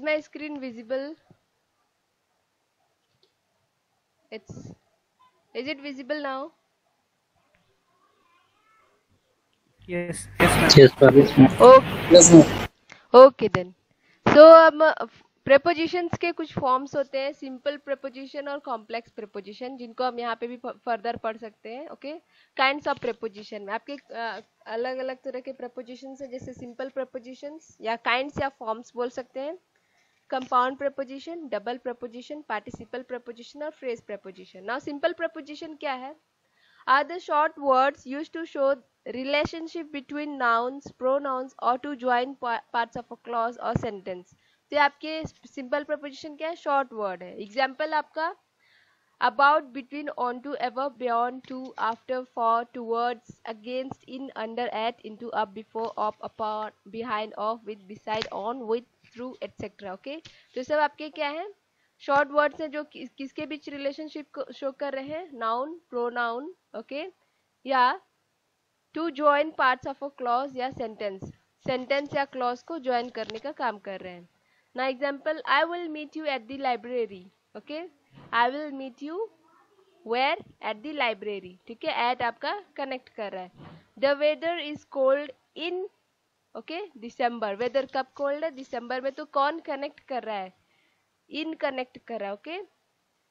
my screen visible? Is it visible now? Yes, ma'am. Yes, Bobby. Okay. Yes, ma'am. Okay then so हम prepositions के कुछ forms होते हैं, simple preposition और complex preposition, जिनको हम यहाँ पे भी फर्दर पढ़ सकते हैं. ओके, काइंड्स ऑफ प्रेपोजिशन में आपके अलग अलग तरह के प्रेपोजिशंस है, जैसे सिंपल प्रेपोजिशंस या काइंड्स या फॉर्म्स बोल सकते हैं, compound preposition, double preposition, participle preposition और phrase preposition. Now simple preposition क्या है? Are the short words used to show relationship between nouns, pronouns or to join parts of a clause or sentence. तो ये आपके simple preposition क्या है? Short word है. Example आपका about, between, on to, above, beyond, to, after, for, towards, against, in, under, at, into, up, before, up, upon, behind, off, with, beside, on, with, through, etc. Okay, तो सब आपके क्या है? Short words हैं जो किसके बीच relationship को show कर रहे हैं? नाउन, प्रोनाउन, ओके, या to join parts of a clause या सेंटेंस या क्लॉज को ज्वाइन करने का काम कर रहे हैं. ना example, I will meet you at the library. Okay, I will meet you where? At the library. ठीक है, एट आपका कनेक्ट कर रहा है. The weather is cold in, okay, December. Weather कब कोल्ड है? दिसंबर में. तो कौन कनेक्ट कर रहा है? इन कनेक्ट कर रहा है. ओके,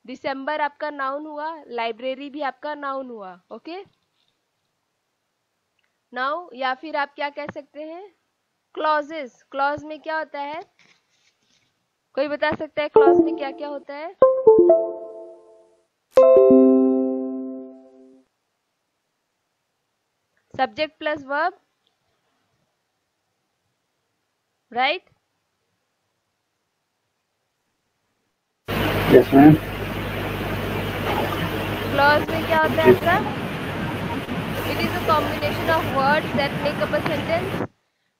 दिसंबर आपका नाउन हुआ, लाइब्रेरी भी आपका नाउन हुआ. ओके, नाउ या फिर आप क्या कह सकते हैं? क्लॉजेस. क्लॉज में क्या होता है? कोई बता सकता है क्लॉज में क्या क्या होता है? Subject plus verb, right? Yes, ma'am. Clause में क्या होता है आपका? It is a combination of words that make up a sentence.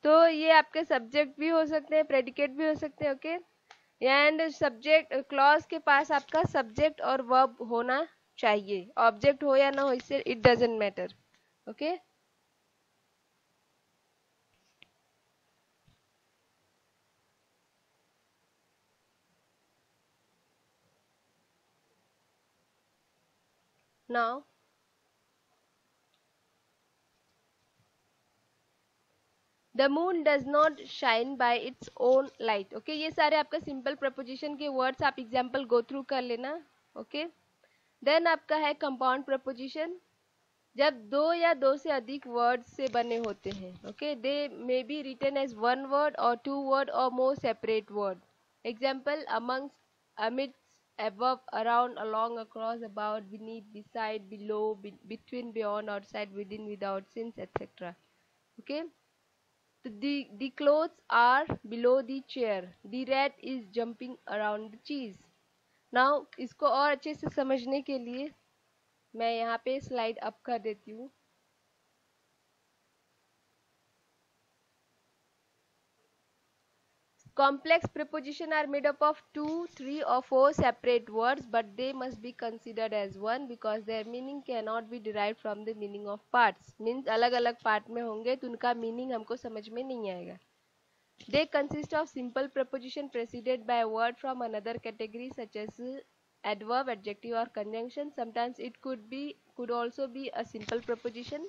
तो ये आपके सब्जेक्ट भी हो सकते हैं, प्रेडिकेट भी हो सकते हैं. ओके, एंड सब्जेक्ट क्लॉज के पास आपका सब्जेक्ट और वर्ब होना चाहिए. ऑब्जेक्ट हो या ना हो, इससे it doesn't matter. Okay, now the moon does not shine bye its own light. Okay, ये सारे आपका सिंपल प्रपोजिशन के वर्ड्स, आप एग्जाम्पल गो थ्रू कर लेना. ओके, देन आपका है कंपाउंड प्रपोजिशन, जब दो या दो से अधिक वर्ड से बने होते हैं. Okay, they may be written as one word और टू वर्ड और more separate word. Example, amongst, amidst, above, around, along, across, about, beneath, beside, below, between, beyond, outside, within, without, since, etc. Okay, the clothes are below the chair. The rat is jumping around the cheese. Now इसको और अच्छे से समझने के लिए मैं यहाँ पे स्लाइड अप कर देती हूँ. Complex preposition are made up of 2, 3 or 4 separate words, but they must be considered as one because their meaning cannot be derived from the meaning of parts. Means अलग अलग पार्ट में होंगे तो उनका meaning हमको समझ में नहीं आएगा. They consist of simple preposition preceded by a word from another category such as adverb, adjective or conjunction. Sometimes it could also be a simple preposition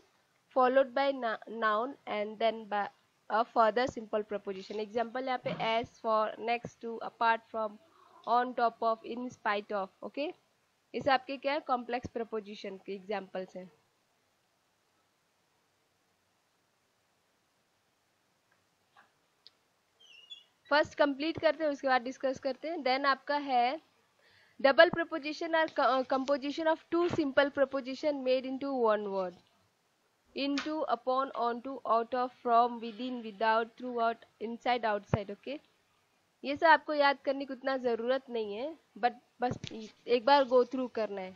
followed by noun and then by a further simple preposition. Example यहाँ पे as, for, next to, apart from, on top of, in spite of. Okay, इस आपके क्या है? Complex preposition के examples हैं. First complete करते हैं, उसके बाद डिस्कस करते हैं. देन आपका है double preposition are composition of two simple preposition made into one word. Into, upon, onto, out of, from, within, without, throughout, inside, outside. Okay, ये सब आपको याद करने की उतना ज़रूरत नहीं है, बट बस एक बार गो थ्रू करना है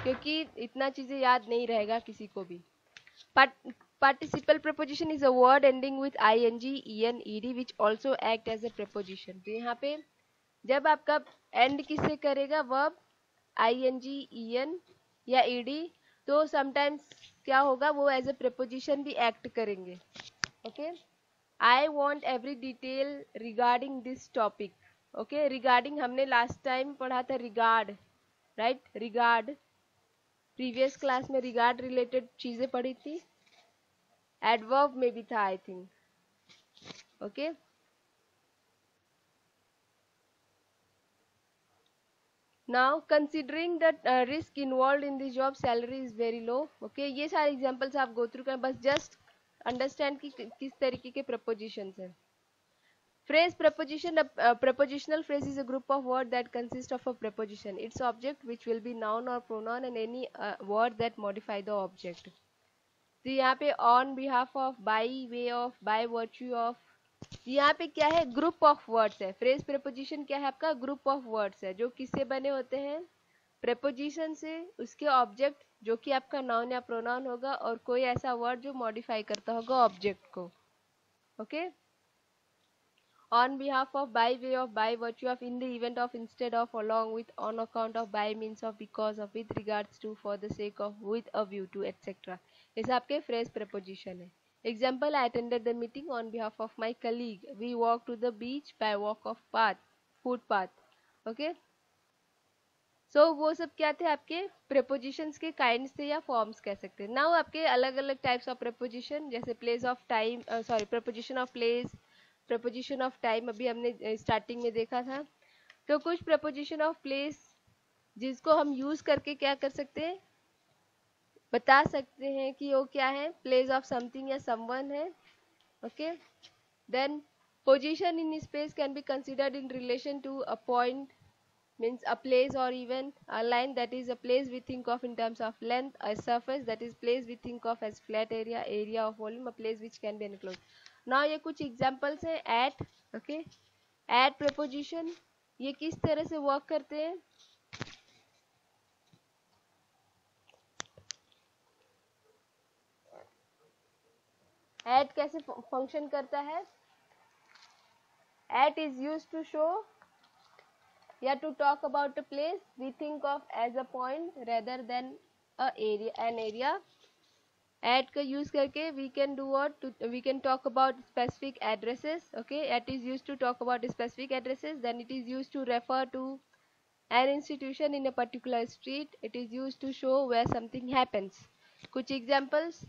क्योंकि इतना चीज़ें याद नहीं रहेगा किसी को भी. Participle preposition is a word ending with ing, en, ed which also act as a preposition. तो यहाँ पे जब आपका एंड किससे करेगा? वर्ब, ing, en या ed, तो समटाइम्स क्या होगा? वो एज ए preposition भी एक्ट करेंगे. Okay, I want every detail regarding this topic. Okay regarding हमने लास्ट टाइम पढ़ा था regard, right, regard, previous class में रिगार्ड रिलेटेड चीजें पढ़ी थी, एडवर्ब में भी था I think, okay. Now considering the risk involve in this job salary is very low, okay. ये सारे एग्जांपल्स आप गो थ्रू करें, बस जस्ट अंडरस्टैंड कि किस तरीके के प्रपोजिशंस हैं। Phrase preposition, a prepositional phrase is a group of words that consist of a preposition, its object which will be noun or pronoun and any word that modify the object. तो यहाँ पे on behalf of, by way of, by virtue of, यहाँ पे क्या है, group of words है। Phrase preposition क्या है आपका, ग्रुप ऑफ वर्ड्स है जो किससे बने होते हैं, preposition से, उसके ऑब्जेक्ट जो कि आपका नाउन या प्रोनाउन होगा और कोई ऐसा वर्ड जो मॉडिफाई करता होगा ऑब्जेक्ट को, okay. On behalf of, by way of, by virtue of, in the event of, instead of, along with, on account of, by means of, because of, with regards to, for the sake of, with a view to, etc. ये आपके phrase preposition है। Example, I attended the meeting on behalf of my colleague. We walked to the beach by walk of path, footpath. Okay. So वो सब क्या थे आपके prepositions के kinds थे या forms कह सकते हैं। Now आपके अलग अलग types of preposition, जैसे place of time, preposition of place, preposition of time अभी हमने स्टार्टिंग में देखा था। तो कुछ प्रपोजिशन ऑफ प्लेस जिसको हम यूज करके क्या कर सकते हैं, बता सकते हैं कि वो क्या है, प्लेस ऑफ समथिंग या समवन है, okay. Then position in space can be considered in relation to a point, means a place or even a line, that is a place we think of in terms of length, a surface that is place we think of as flat area, area of volume, a place which can be enclosed. Now ये कुछ examples हैं at, okay, at preposition ये किस तरह से work करते हैं, at कैसे function करता है, at is used to show या to talk about a place we think of as a point rather than a area, an area. At का use करके we can do what, we can talk about specific addresses, okay. At is used to talk about specific addresses. Then it is used to refer to an institution in a particular street. It is used to show where something happens. कुछ examples,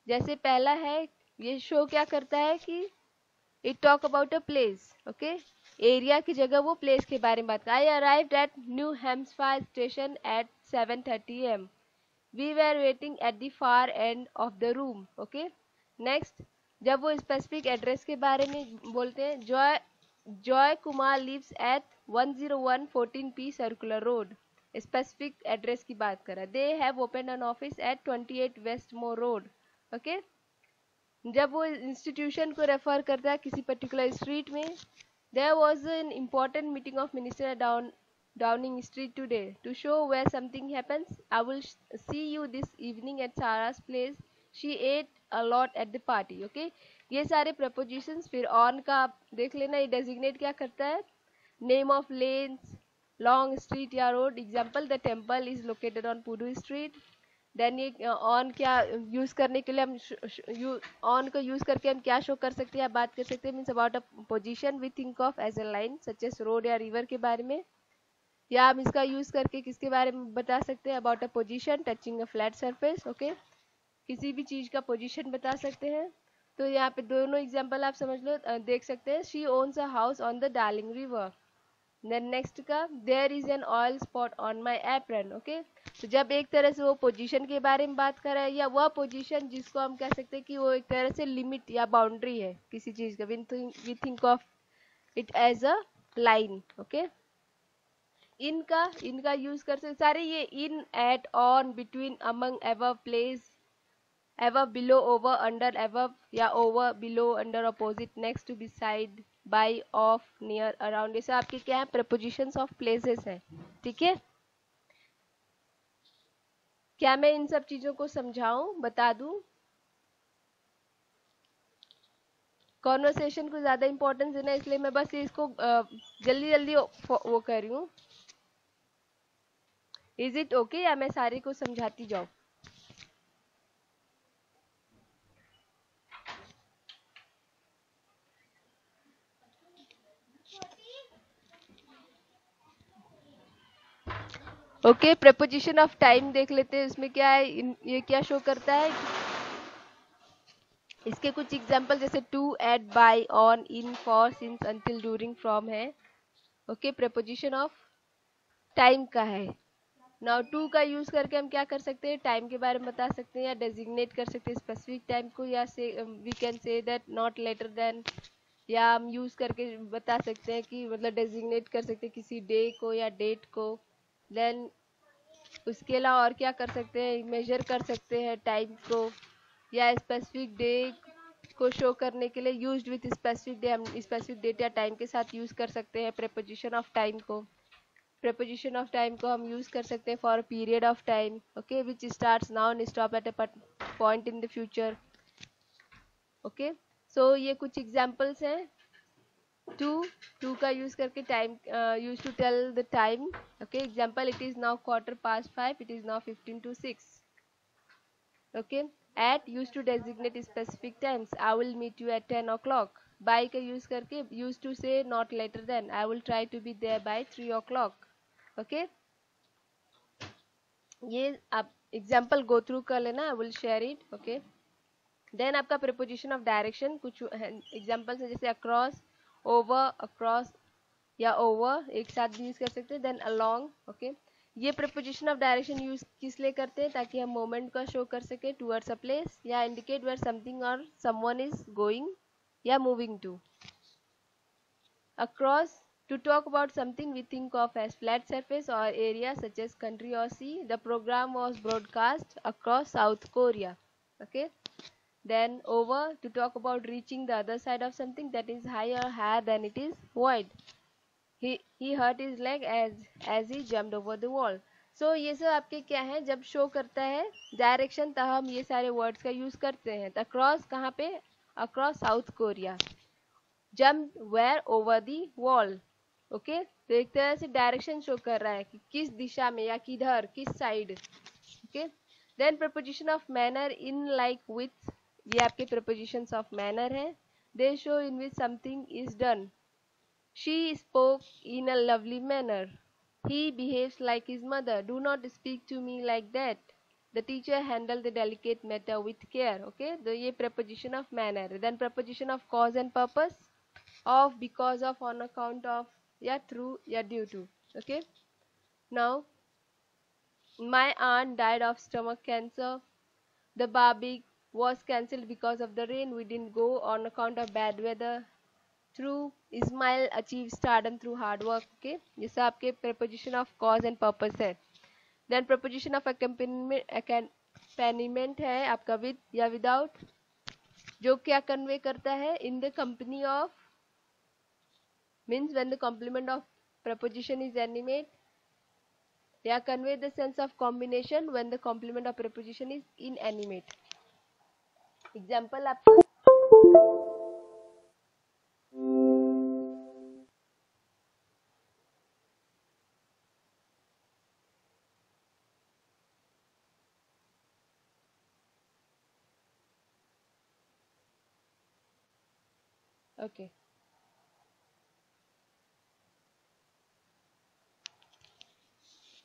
जैसे पहला है, ये show क्या करता है कि it talk about a place, okay. Area की जगह वो प्लेस के बारे में बात कर। I arrived at New Hampshire station at 7:30 AM. We were waiting at the far end of the room, okay. Next, जब वो स्पेसिफिक एड्रेस के बारे में बोलते हैं, Joy Kumar lives at 101 14P circular road, specific address की बात कर रहा है। They have open an office at 28 Westmore Road, okay. जब वो इंस्टीट्यूशन को रेफर करता है किसी पर्टिकुलर स्ट्रीट में, there was an important meeting of minister at Downing Street today to show where something happens. I will see you this evening at Sarah's place. She ate a lot at the party. Okay, ये सारे prepositions। फिर on का आप देख लेना, ये designate क्या करता है, name of lanes, long street या road. Example, the temple is located on Pudu Street. Then ये ऑन क्या यूज करने के लिए हम ऑन को यूज करके हम क्या शो कर सकते हैं, बात कर सकते हैं, means about a position we think of as a line such as road या रिवर के बारे में। या हम इसका यूज करके किसके बारे में बता सकते हैं, about a position touching a flat surface, okay. किसी भी चीज का पोजीशन बता सकते हैं। तो यहाँ पे दोनों एग्जाम्पल आप समझ लो, देख सकते हैं। She owns a house on the Darling river. Then next का, there is an oil spot on my apron, okay. तो जब एक तरह से वो पोजीशन के बारे में बात कर रहा है, या वह पोजीशन जिसको हम कह सकते हैं कि वो एक तरह से लिमिट या बाउंड्री है किसी चीज का, we think of it as a line, okay. इनका यूज कर सकते सारे ये in, at, on, between, among, ever, place, ever, below, over, under, ever या over, below, under, opposite, next to, beside, by, of, near, around, ये सब आपके क्या है, प्रपोजिशंस ऑफ प्लेसेस है, ठीक है। क्या मैं इन सब चीजों को समझाऊं, बता दूं? कॉन्वर्सेशन को ज्यादा इंपॉर्टेंस देना, इसलिए मैं बस इसको जल्दी जल्दी वो कर रही हूँ। इज इट ओके या मैं सारे को समझाती जाऊं? ओके, प्रेपोजिशन ऑफ टाइम देख लेते हैं, उसमें क्या है, ये क्या शो करता है। इसके कुछ एग्जांपल जैसे to, at, by, on, in, for, since, until, during, from है। ओके, प्रेपोजिशन ऑफ टाइम का है। नाउ टू का यूज करके हम क्या कर सकते हैं, टाइम के बारे में बता सकते हैं या डेजिग्नेट कर सकते हैं स्पेसिफिक टाइम को, या से we can say that not later than, या हम यूज करके बता सकते हैं कि मतलब डेजिग्नेट कर सकते हैं किसी डे को या डेट को। देन उसके अलावा और क्या कर सकते हैं, मेजर कर सकते हैं टाइम को, या स्पेसिफिक डे को शो करने के लिए यूज्ड विथ स्पेसिफिक डे, हम स्पेसिफिक डेट या टाइम के साथ यूज कर सकते हैं प्रेपोजिशन ऑफ टाइम को। प्रेपोजिशन ऑफ टाइम को हम यूज कर सकते हैं for period of time, okay, which starts now and stop at a point in the future. Okay, so ये कुछ एग्जांपल्स हैं। टू का यूज करके time use to tell the time. Okay, example, it is now 5:15, it is now 5:55। Okay, at used to designate specific times, I will meet you at 10 o'clock। by का use करके used to say not later than, I will try to be there by 3 o'clock। Okay, ये आप example go through कर लेना, I will share it. Okay, then आपका preposition of direction, कुछ examples है जैसे अक्रॉस, ओवर, अक्रॉस या over एक साथ भी यूज कर सकते हैं। Then along. ओके, ये प्रिपोजिशन ऑफ डायरेक्शन यूज किस लिए करते हैं, ताकि हम मोमेंट का शो कर सके टूवर्ड्स अ प्लेस, या इंडिकेट वेयर समथिंग और समवन इज गोइंग या moving to. Across, to talk about something we think of as flat surface or area such as country or sea. The program was broadcast across South Korea. Okay. Then over, to talk about reaching the other side of something that is higher than it is wide. He hurt his leg as he jumped over the wall. So ये सब आपके क्या है, जब show करता है direction तब हम ये सारे वर्ड्स का यूज करते हैं। तो अक्रॉस कहाँ पे, across South Korea. Jump where over the wall. Okay, तो एक तरह से डायरेक्शन शो कर रहा है कि किस दिशा में या किधर, किस side. Okay, then preposition of manner, in, like, with, ये आपके प्रपोजिशंस ऑफ मैनर है। They show in which something is done. She spoke in a lovely manner. He behaves like his mother. Do not speak to me like that. The teacher handle the delicate matter with care. Okay, तो ये preposition of manner. Then preposition of cause and purpose, of, because of, on account of, yeah, through, yeah, due to। Okay, now my aunt died of stomach cancer। The barbie was cancelled because of the rain, we didn't go on account of bad weather। Through, Ismail achieved stardom through hard work। Okay, ये सब आपके preposition of cause and purpose है। then preposition of accompaniment है आपका with या without, जो क्या convey करता है, in the company of, means when the complement of preposition is animate, या convey the sense of combination when the complement of preposition is inanimate। Example आपका, okay,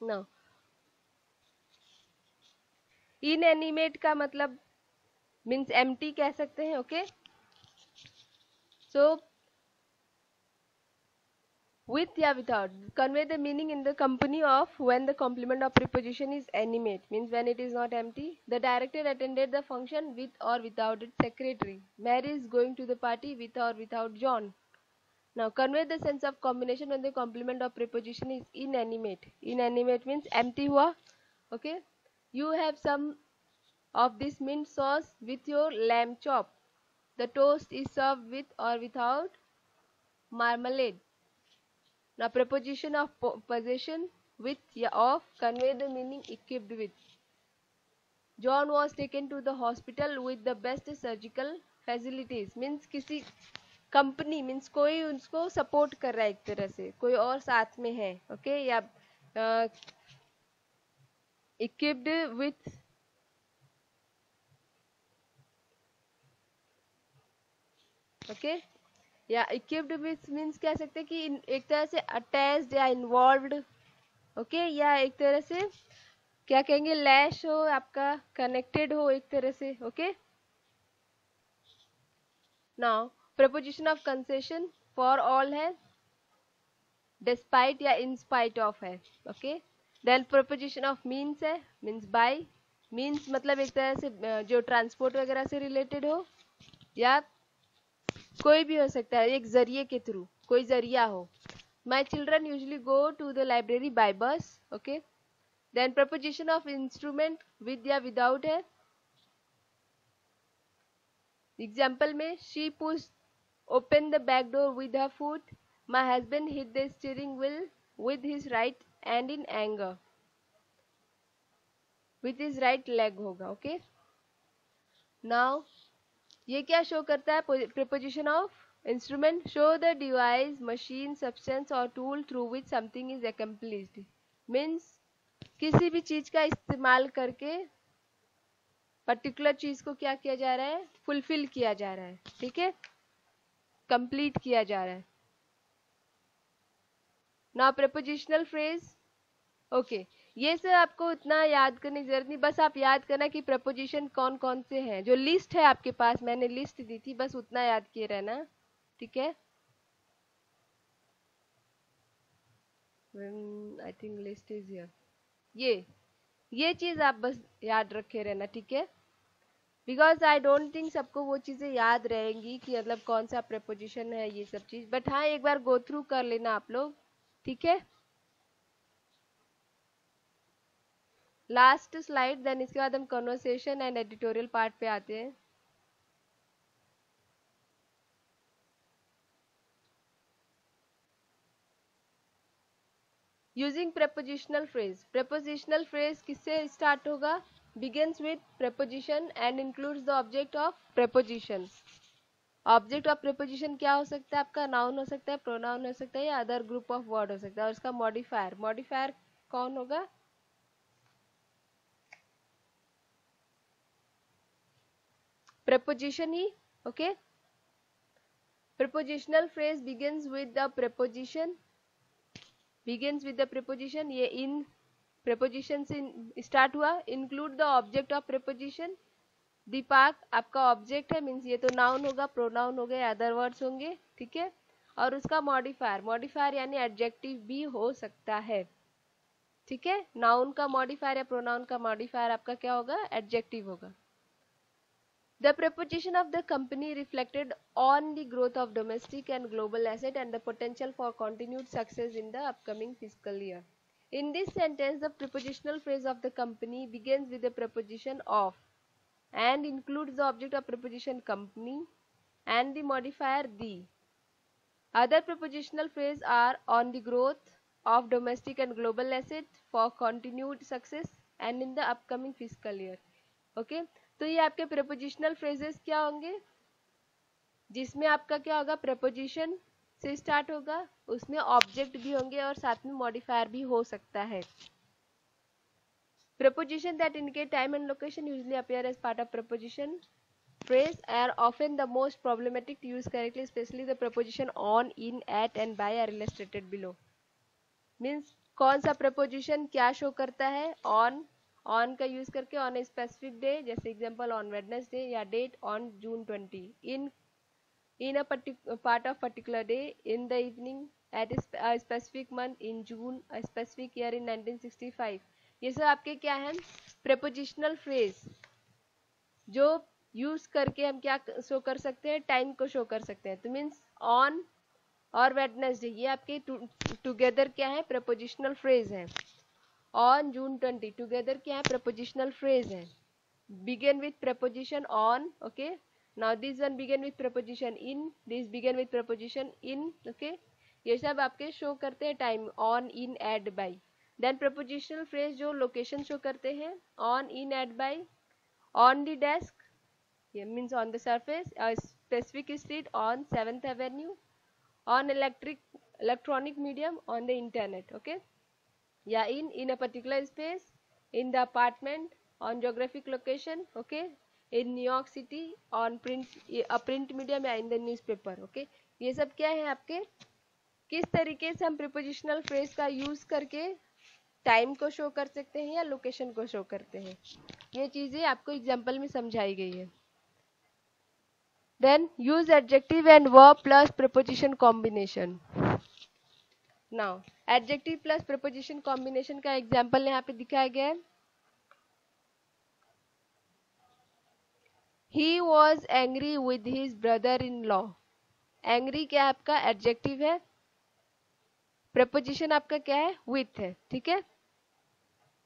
now inanimate का मतलब means empty कह सकते हैं। Okay, so with या without, convey the meaning in the company of when the complement of preposition is animate, means when it is not empty। The director attended the function with or without its secretary। Mary is going to the party with or without John। Now convey the sense of combination when the complement of preposition is inanimate। Inanimate means empty हुआ। Okay, you have some of this mint sauce with your lamb chop। The toast is served with or without marmalade। Now preposition of possession, with या of, convey the meaning equipped with। John was taken to the hospital with the best surgical facilities, means किसी company, means कोई उसको support कर रहा है एक तरह से, कोई और साथ में है। ओके, या इक्विप्ड विथ, ओके, या इक्विप्ड विथ मीन्स कह सकते हैं कि एक तरह से अटैच्ड या इन्वॉल्व्ड। ओके, या एक तरह से क्या कहेंगे, लैश हो आपका, कनेक्टेड हो एक तरह से। Okay, now preposition of concession for all है, डिस्पाइट या इन स्पाइट ऑफ है। Okay, then preposition of means है, मीन्स बाय। मीन्स मतलब एक तरह से जो ट्रांसपोर्ट वगैरह से रिलेटेड हो, या कोई भी हो सकता है, एक जरिए के थ्रू, कोई जरिया हो। My children usually go to the library by bus. Okay, then preposition of instrument with or without है। एग्जाम्पल में she push open the back door with her foot, my husband hit the steering wheel with his right and in anger, with his right leg होगा। Okay, now ये क्या show करता है, preposition of instrument, show the device, machine, substance और tool through which something is accomplished. Means किसी भी चीज का इस्तेमाल करके पर्टिकुलर चीज को क्या किया जा रहा है, फुलफिल किया जा रहा है। ठीक है, कंप्लीट किया जा रहा है। Now prepositional phrase. ओके, ये सब आपको उतना याद करने की जरूरत नहीं, बस आप याद करना कि प्रपोजिशन कौन कौन से हैं। जो लिस्ट है आपके पास, मैंने लिस्ट दी थी, बस उतना याद किए रहना। ठीक है, I think list is here. ये चीज आप बस याद रखे रहना। ठीक है, बिकॉज आई डोंट थिंक सबको वो चीजें याद रहेंगी कि मतलब कौन सा प्रपोजिशन है, ये सब चीज। बट हाँ, एक बार गो थ्रू कर लेना आप लोग। ठीक है, लास्ट स्लाइड, देन इसके बाद हम कन्वर्सेशन एंड एडिटोरियल पार्ट पे आते हैं। Using prepositional phrase. Prepositional phrase किससे स्टार्ट होगा, begins with preposition and includes the object of preposition. Object of preposition क्या हो सकता है आपका, नाउन हो सकता है, प्रोनाउन हो सकता है, या अदर ग्रुप ऑफ वर्ड हो सकता है। और उसका मॉडिफायर, मॉडिफायर कौन होगा, प्रपोजिशन ही। Okay, prepositional phrase begins with the preposition, begins with the preposition, ये इन प्रपोजिशन से स्टार्ट हुआ। Include the object of preposition, Deepak आपका ऑब्जेक्ट है, मीन्स ये तो नाउन होगा, प्रोनाउन हो गए, अदर वर्ड्स होंगे। ठीक है, और उसका मॉडिफायर, मॉडिफायर यानी एडजेक्टिव भी हो सकता है। ठीक है, नाउन का मॉडिफायर या प्रोनाउन का मॉडिफायर आपका क्या होगा, एडजेक्टिव होगा। The preposition of the company reflected on the growth of domestic and global asset and the potential for continued success in the upcoming fiscal year. In this sentence, the prepositional phrase of the company begins with the preposition of and includes the object of preposition company and the modifier the. Other prepositional phrases are on the growth of domestic and global assets for continued success and in the upcoming fiscal year. Okay? तो ये आपके prepositional phrases क्या होंगे, जिसमें आपका क्या होगा, preposition से स्टार्ट होगा, उसमें ऑब्जेक्ट भी होंगे और साथ में मॉडिफायर भी हो सकता है। Preposition that indicate time and location usually appear as part of preposition phrase are often the most problematic to use correctly, especially the preposition on, in, at and by are illustrated below. Means कौन सा preposition क्या show करता है, on का use करके on a specific day, जैसे example on Wednesday, या date on June 20, in a part of particular day, in the evening, at a specific month, in June, a specific year, in 1965। ये सब आपके क्या है, prepositional phrase, जो use करके हम क्या शो कर सकते हैं, टाइम को शो कर सकते हैं। तो मीन्स ऑन और वेडनेसडे, ये आपके टुगेदर क्या है, प्रपोजिशनल फ्रेज है। ऑन जून 20 टुगेदर क्या है, प्रपोजिशनल फ्रेज है। Begin with preposition on. Okay, now this one begin with preposition in, this begin with preposition in. Okay, ये सब आपके शो करते हैं time, on, in, at, by. Then prepositional phrase जो location show करते हैं, on, in, at, by, on the desk, ये means on the surface, a specific street, on 7th Avenue, on electronic medium, on the internet. Okay, या in a particular space, in the apartment, on geographic location. Okay, in New York City, on a print medium या in the newspaper. Okay, ये सब क्या है आपके, किस तरीके से हम प्रीपोजिशनल फ्रेज का यूज करके टाइम को शो कर सकते हैं या लोकेशन को शो करते हैं। ये चीजें आपको एग्जाम्पल में समझाई गई है। Then use adjective and verb plus preposition combination. Now adjective plus preposition combination का एग्जाम्पल यहाँ पे दिखाया गया है। He was angry with his brother-in-law. Angry क्या है आपका एडजेक्टिव है, प्रपोजिशन आपका क्या है with है, ठीक है।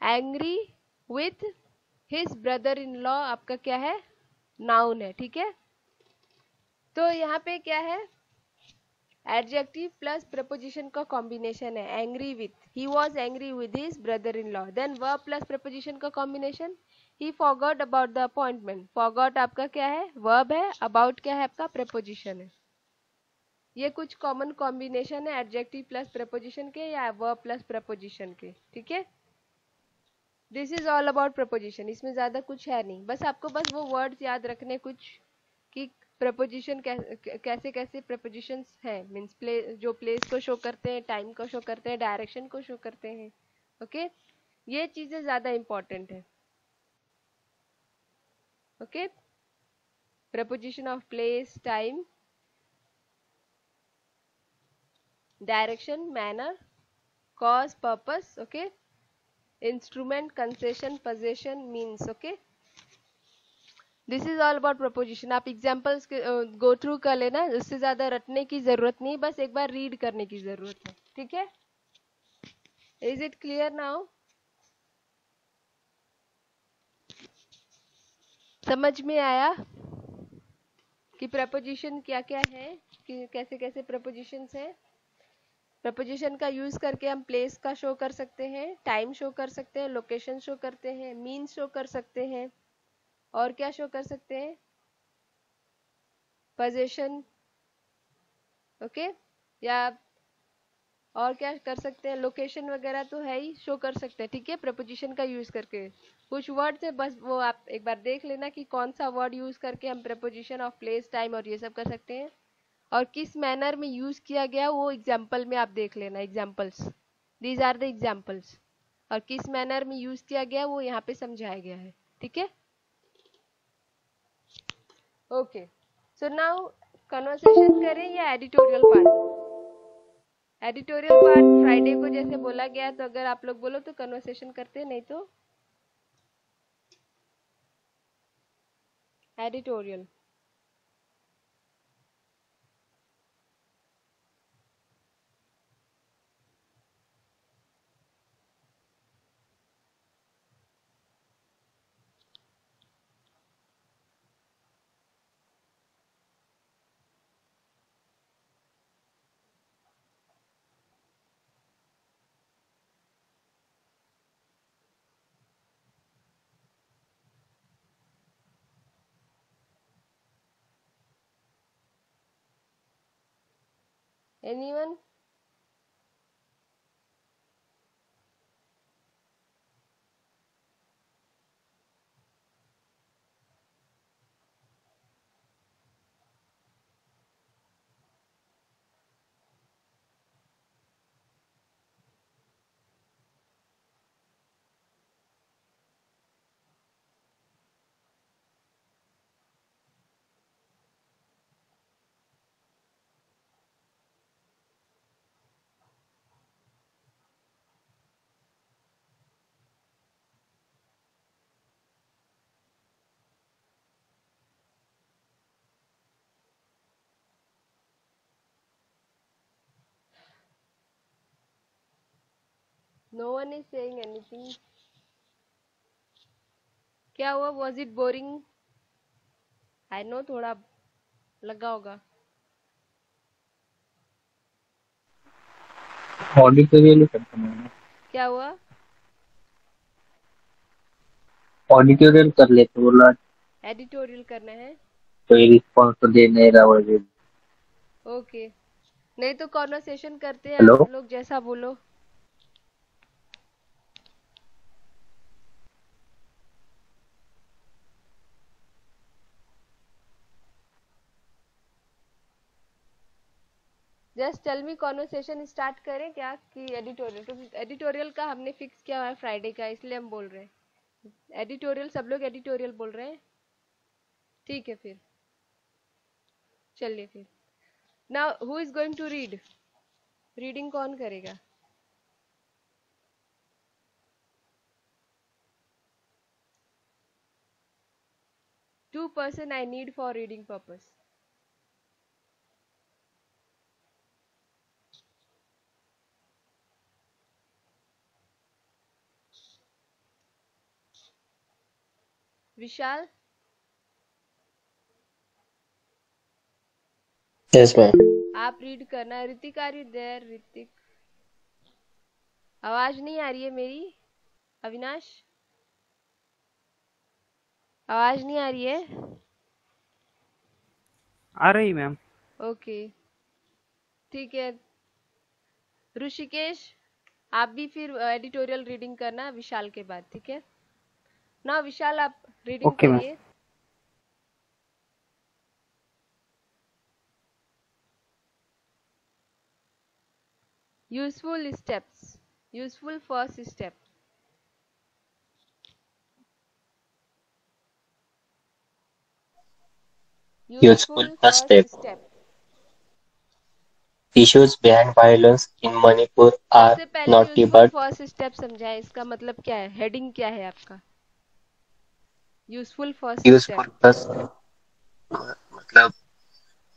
Angry with his brother-in-law आपका क्या है, नाउन है, ठीक है। तो यहाँ पे क्या है, एडजेक्टिव प्लस प्रपोजिशन का कॉम्बिनेशन है, angry with, he was angry with his brother in law. Then verb plus preposition का combination, he forgot about the appointment. Forgot आपका क्या है, वर्ब है, अबाउट क्या है आपका प्रपोजिशन है। ये कुछ कॉमन कॉम्बिनेशन है एडजेक्टिव प्लस प्रपोजिशन के या वर्ब प्लस प्रपोजिशन के, ठीक है। This is all about preposition, इसमें ज्यादा कुछ है नहीं, बस आपको बस वो वर्ड्स याद रखने कुछ कि प्रपोजिशन कैसे कैसे प्रपोजिशंस हैं, मीन्स जो प्लेस को शो करते हैं, टाइम को शो करते हैं, डायरेक्शन को शो करते हैं, ओके। ये चीजें ज्यादा इंपॉर्टेंट है, okay. Preposition of place, time, direction, manner, cause, purpose, okay, instrument, concession, position, means, okay. This is all about preposition. आप एग्जाम्पल्स गो थ्रू कर लेना, उससे ज्यादा रटने की जरूरत नहीं, बस एक बार रीड करने की जरूरत है, ठीक है। Is it clear now? समझ में आया कि प्रपोजिशन क्या क्या है, कि कैसे कैसे प्रपोजिशंस हैं। प्रपोजिशन का यूज करके हम प्लेस का शो कर सकते हैं, टाइम शो कर सकते हैं, लोकेशन शो करते हैं, मीन शो कर सकते हैं, और क्या शो कर सकते हैं, पोजीशन, ओके, या और क्या कर सकते हैं, लोकेशन वगैरह तो है ही, शो कर सकते हैं, ठीक है, प्रपोजिशन का यूज करके। कुछ वर्ड है, बस वो आप एक बार देख लेना कि कौन सा वर्ड यूज करके हम प्रपोजिशन ऑफ प्लेस, टाइम और ये सब कर सकते हैं, और किस मैनर में यूज किया गया वो एग्जाम्पल में आप देख लेना, examples, these are the examples, और किस मैनर में यूज किया गया वो यहाँ पे समझाया गया है, ठीक है। ओके, सो नाउ कन्वर्सेशन करें या editorial part. Editorial part Friday को जैसे बोला गया, तो अगर आप लोग बोलो तो कन्वर्सेशन करते हैं, नहीं तो editorial. Anyone? No one is saying anything. क्या हुआ, was it boring? I know थोड़ा लगा होगा। ऑडिटोरियल करते हैं, क्या हुआ? ऑडिटोरियल कर लेते बोला, एडिटोरियल करना है, कोई रिस्पॉन्स तो दे नहीं रहा वैसे। ओके। नहीं तो कॉन्वर्सेशन करते हैं, हेलो, आप लोग जैसा बोलो। Just tell me conversation start करें क्या कि एडिटोरियल? तो एडिटोरियल का हमने फिक्स किया हुआ है फ्राइडे का, इसलिए हम बोल रहे हैं एडिटोरियल। सब लोग एडिटोरियल बोल रहे हैं, ठीक है फिर चलिए फिर। Now who is going to read? Reading कौन करेगा? Two person I need for reading purpose. Vishal, Yes, ma'am. आप रीड करना। Hrithik are you there? Hrithik, आवाज नहीं आ रही है मेरी। अविनाश, आवाज नहीं आ रही है। आ रही मैम। ओके ठीक है। ऋषिकेश, आप भी फिर एडिटोरियल रीडिंग करना विशाल के बाद, ठीक है ना? विशाल आप रीडिंग ओके मैम। करिए। Useful steps, useful first step. Useful first step. Step. Issues behind violence in Manipur are सबसे पहले not useful but first step समझाए, इसका मतलब क्या है? हेडिंग क्या है आपका? Useful first useful step. first मतलब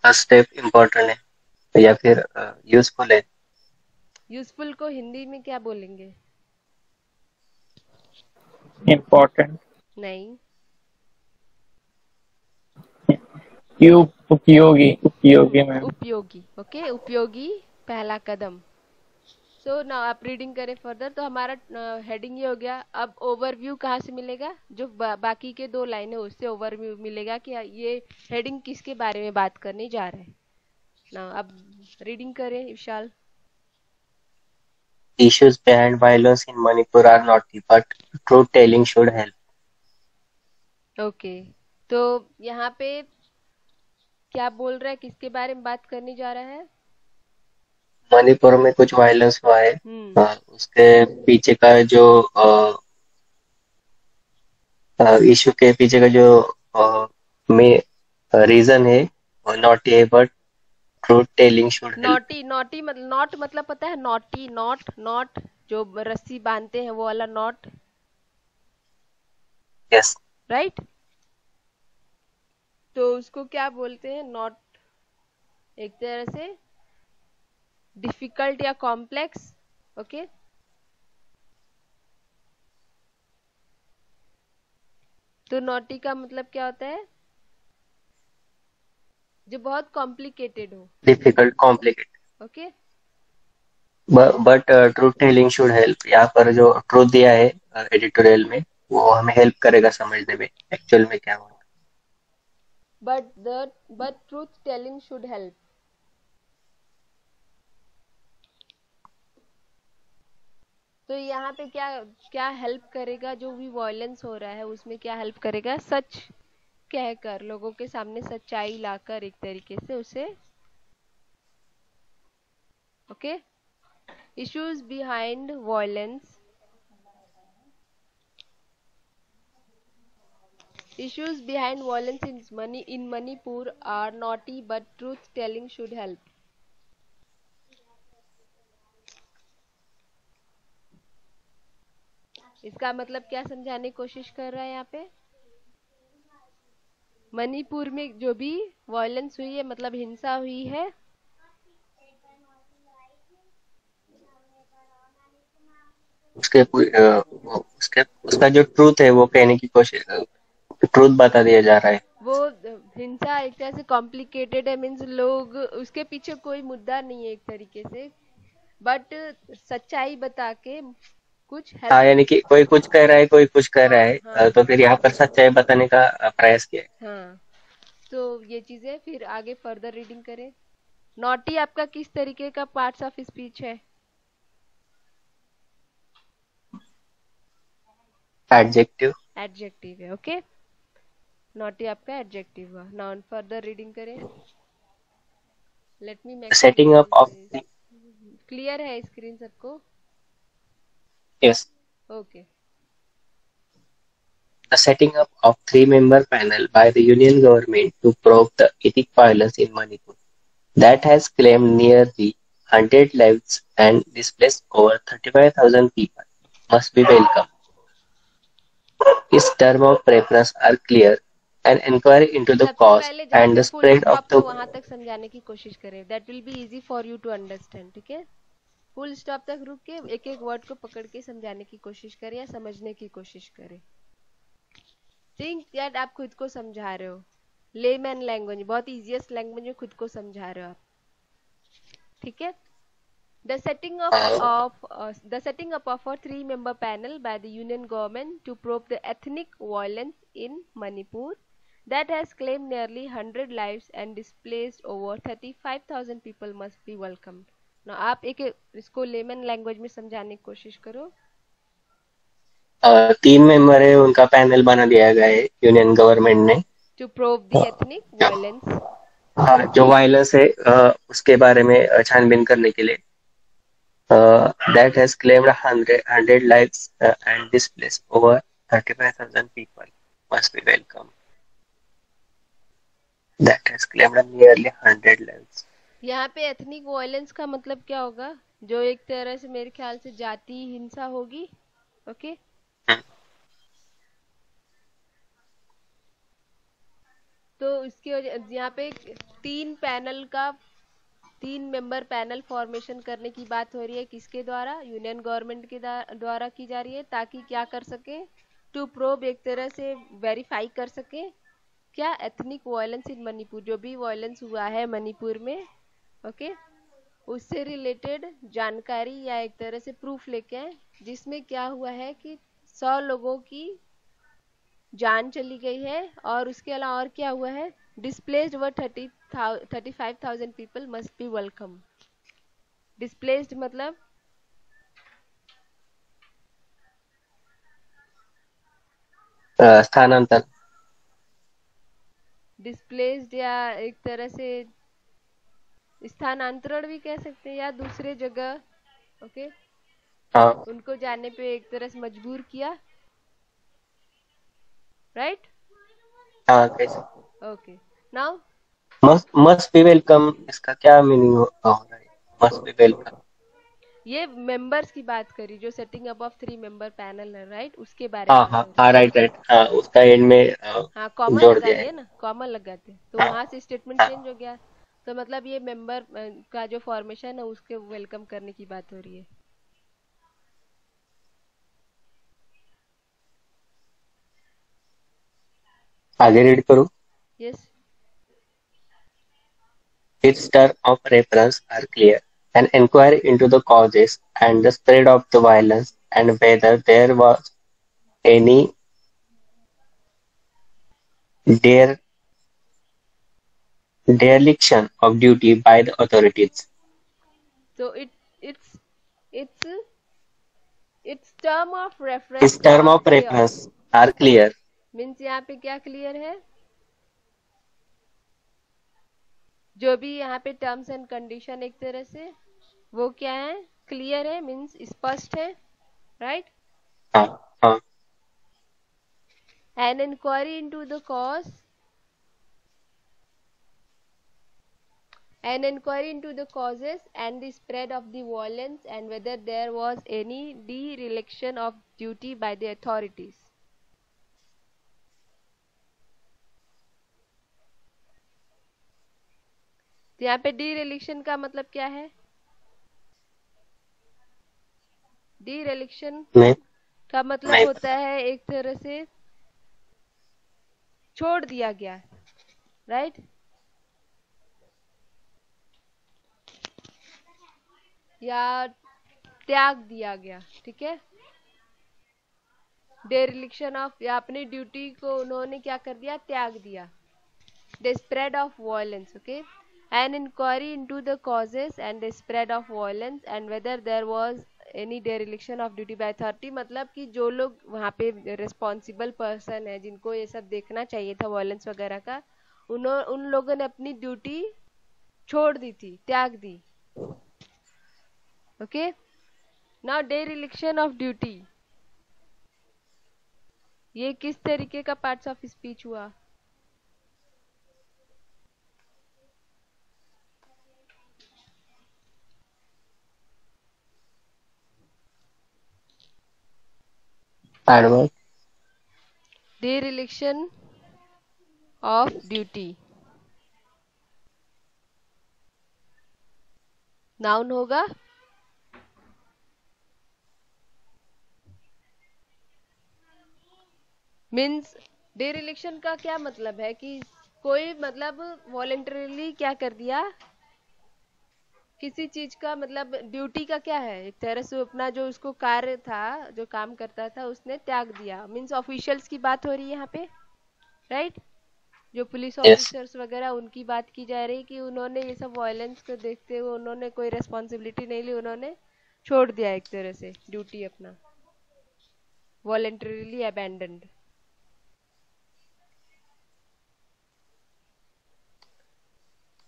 फर्स्ट स्टेप इम्पोर्टेंट है या फिर यूजफुल है। यूजफुल को हिंदी में क्या बोलेंगे? इम्पोर्टेंट। नहीं, उपयोगी। उपयोगी मैम। उपयोगी। ओके, उपयोगी पहला कदम। सो ना आप रीडिंग करें फर्दर। तो हमारा हेडिंग ये हो गया। अब ओवरव्यू कहाँ से मिलेगा? जो बाकी के दो लाइन है उससे ओवरव्यू मिलेगा कि ये हेडिंग किसके बारे में बात करने जा रहे हैं ना। अब रीडिंग करें विशाल। Issues behind violence in Manipur are not but truth telling should help. Okay तो यहाँ पे क्या बोल रहा है? किसके बारे में बात करने जा रहा है? मणिपुर में कुछ वायलेंस हुआ है। उसके पीछे का जो इशू के पीछे का जो में रीजन है not a but truth telling should help. Naughty, naughty मतलब नॉट मतलब पता है? नॉटी, नॉट, नॉट जो रस्सी बांधते हैं वो वाला नॉट, यस राइट? तो उसको क्या बोलते हैं? नॉट एक तरह से डिफिकल्ट या कॉम्प्लेक्स। ओके तो नॉटी का मतलब क्या होता है? जो बहुत कॉम्प्लिकेटेड हो। Difficult complicated okay but truth telling should help. यहाँ पर जो ट्रूथ दिया है एडिटोरियल में वो हमें हेल्प करेगा समझने में एक्चुअल में क्या हुआ। But truth telling should help. तो यहाँ पे क्या क्या हेल्प करेगा? जो भी वायलेंस हो रहा है उसमें क्या हेल्प करेगा? सच कहकर, लोगों के सामने सच्चाई लाकर एक तरीके से उसे। Okay issues behind violence, issues behind violence in Manipur are naughty but truth telling should help. इसका मतलब क्या समझाने की कोशिश कर रहा है यहाँ पे? मणिपुर में जो भी वायलेंस हुई है, मतलब हिंसा हुई है, उसका जो ट्रूथ है वो कहने की कोशिश ट्रूथ बता दिया जा रहा है। वो हिंसा एक तरह से कॉम्प्लिकेटेड है, मीन्स लोग उसके पीछे कोई मुद्दा नहीं है एक तरीके से, बट सच्चाई बता के कुछ हाँ हेल्प। यानी कि कोई कुछ कह रहा है कोई कुछ कह रहा है हाँ तो फिर यहाँ पर सच्चाई बताने का प्रयास किया है। हाँ तो ये चीजें फिर आगे फर्दर रीडिंग करें। नॉटी आपका किस तरीके का पार्ट्स ऑफ स्पीच है? एडजेक्टिव। एडजेक्टिव है। ओके नॉटी आपका एडजेक्टिव हुआ। नाउन फर्दर रीडिंग करें। Let me The make setting up of the, clear है स्क्रीन सबको? yes, okay the setting up of three-member panel by the Union government to probe the ethnic violence in Manipur that has claimed nearly 100 lives and displaced over 35,000 people must be welcome. Its terms of reference are clear. An inquiry into the सबसे cause पहले जहाँ and पे the full spread of stop the हो वहां तक समझाने की कोशिश करें, that will be easy for you to understand. ठीक है, फुल स्टॉप तक रुक के एक एक वर्ड को पकड़ के समझाने की कोशिश करें या समझने की कोशिश करें. थिंक दैट आप खुद को समझा रहे हो, लेमैन लैंग्वेज, बहुत इजीएस्ट लैंग्वेज में खुद को समझा रहे हो आप. ठीक है. The setting up of a three-member panel by the Union government to probe the ethnic violence in Manipur that has claimed nearly 100 lives and displaced over 35,000 people must be welcomed. Now आप एक इसको layman language में समझाने की कोशिश करो. 3 member है उनका पैनल बना दिया गया है यूनियन गवर्नमेंट ने. To probe the ethnic violence. जो वायलेंस है उसके बारे में छानबीन करने के लिए. That has claimed 100 lives and displaced over 35,000 people must be welcome. That has claimed nearly 100 lives. यहाँ पे एथनिक वायलेंस का मतलब क्या होगा? जो एक तरह से मेरे ख्याल से जाति हिंसा होगी. ओके तो इसकी वजह यहाँ पे तीन मेंबर पैनल फॉर्मेशन करने की बात हो रही है. किसके द्वारा? यूनियन गवर्नमेंट के द्वारा की जा रही है, ताकि क्या कर सके? टू प्रोब, एक तरह से वेरीफाई कर सके क्या? एथनिक वायलेंस इन मणिपुर, जो भी वायलेंस हुआ है मणिपुर में. ओके उससे रिलेटेड जानकारी या एक तरह से प्रूफ लेके आए, जिसमें क्या हुआ है कि 100 लोगों की जान चली गई है, और उसके अलावा और क्या हुआ है? Displaced were 35,000 people must be welcome. Displaced मतलब स्थानांतर. डिस्प्लेस्ड या एक तरह से स्थानांतरण भी कह सकते हैं, या दूसरे जगह. ओके हाँ उनको जाने पे एक तरह से मजबूर किया. राइट. हाँ कैसे? Okay now must be welcome इसका क्या मीनिंग हो रहा है? Must be welcome. ये मेंबर्स की बात करी, जो setting up of 3-member panel है, राइट, उसके बारे में हाँ बात हाँ हो रही हाँ है. राइट राइट हाँ उसका एंड में हाँ कॉमन जोड़ लगा दिया दिया है. ना, कॉमन लगाते तो हाँ वहां से स्टेटमेंट हाँ चेंज हो गया. तो मतलब ये मेंबर का जो फॉर्मेशन है उसके वेलकम करने की बात हो रही है. आगे रीड करूँ. Yes. Its terms of reference are clear: an inquiry into the causes and the spread of the violence and whether there was any dere- dereliction of duty by the authorities. So it's it's its term of Its reference terms are of clear. reference are clear. Means यहाँ पे क्या clear है? जो भी यहाँ पे terms and condition एक तरह से वो क्या है? क्लियर है, मीन्स स्पष्ट है. राइट. हाँ हाँ An inquiry into the cause. An inquiry into the causes and the spread of the violence and whether there was any dereliction of duty by the authorities. तो यहाँ पे dereliction का मतलब क्या है? dereliction नहीं का मतलब नहीं होता है एक तरह से छोड़ दिया गया. राइट. या त्याग दिया गया. ठीक है. डेरिलिक्शन ऑफ, या अपनी ड्यूटी को उन्होंने क्या कर दिया? त्याग दिया. The spread of violence. Okay, an inquiry into the causes and the spread of violence and whether there was any dereliction of duty by authority. मतलब कि जो लोग वहाँ पे रिस्पॉन्सिबल पर्सन है, जिनको ये सब देखना चाहिए था वायलेंस वगैरह का, उन लोगों ने अपनी ड्यूटी छोड़ दी थी, त्याग दी। ओके, नाउ डेरिलिक्शन ऑफ ड्यूटी, ये किस तरीके का पार्ट्स ऑफ स्पीच हुआ? Adverb. डेरिलिक्शन ऑफ ड्यूटी नाउन होगा। मीन्स डेरिलिक्शन का क्या मतलब है कि कोई मतलब वॉलेंटरीली क्या कर दिया, किसी चीज का मतलब ड्यूटी का क्या है, एक तरह से अपना जो उसको कार्य था, जो काम करता था, उसने त्याग दिया। मीन्स ऑफिशियल्स की बात हो रही है यहाँ पे, राइट? जो पुलिस Yes. ऑफिसर्स वगैरह, उनकी बात की जा रही कि उन्होंने ये सब वायलेंस को देखते हुए उन्होंने कोई रेस्पॉन्सिबिलिटी नहीं ली, उन्होंने छोड़ दिया एक तरह से ड्यूटी अपना, वॉलेंटरीली अबैंडन्ड।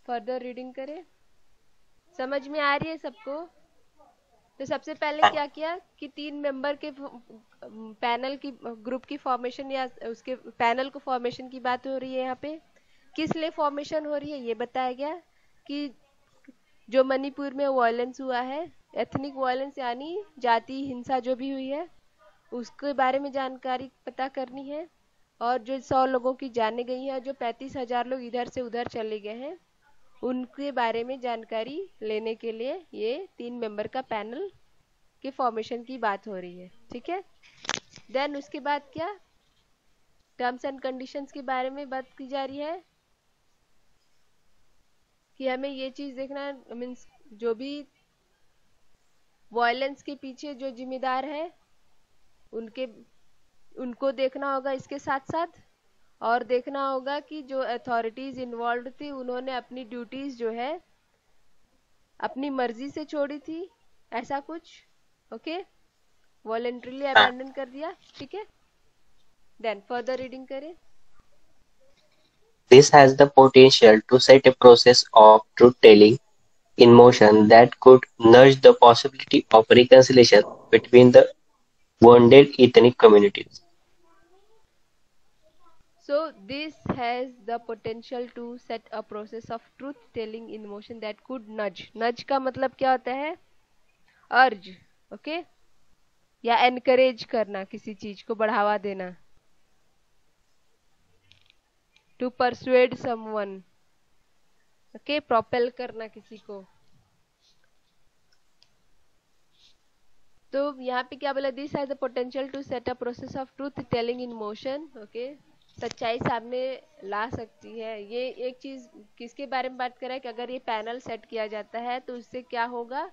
फर्दर रीडिंग करें, समझ में आ रही है सबको? तो सबसे पहले क्या किया कि 3 मेंबर के पैनल की, ग्रुप की फॉर्मेशन या उसके पैनल को फॉर्मेशन की बात हो रही है यहाँ पे। किस लिए फॉर्मेशन हो रही है ये बताया गया कि जो मणिपुर में वायलेंस हुआ है, एथनिक वायलेंस यानी जाति हिंसा जो भी हुई है, उसके बारे में जानकारी पता करनी है। और जो 100 लोगों की जाने गई है, जो 35,000 लोग इधर से उधर चले गए हैं, उनके बारे में जानकारी लेने के लिए ये 3 मेंबर का पैनल के फॉर्मेशन की बात हो रही है। ठीक है, देन उसके बाद क्या, टर्म्स एंड कंडीशंस के बारे में बात की जा रही है कि हमें ये चीज देखना है, मीन्स जो भी वायलेंस के पीछे जो जिम्मेदार है उनको देखना होगा इसके साथ साथ, और देखना होगा कि जो अथॉरिटीज इन्वॉल्व थी उन्होंने अपनी ड्यूटीज जो है अपनी मर्जी से छोड़ी थी, ऐसा कुछ। ओके, वॉलेंटरीली अबैंडन कर दिया। ठीक है, देन फर्दर रीडिंग करें। This has the potential to set a process of truth-telling in motion that could nudge the possibility of reconciliation between the wounded ethnic communities. So this has the potential to set a process of truth telling in motion that could nudge, nudge का मतलब क्या होता है, अर्ज, okay, या encourage करना, किसी चीज को बढ़ावा देना, to persuade someone, okay, propel करना किसी को। तो यहाँ पे क्या बोला, this has the potential to set a process of truth telling in motion, okay, सच्चाई सामने ला सकती है। ये एक चीज किसके बारे में बात कर रहा है कि अगर ये पैनल सेट किया जाता है तो उससे क्या होगा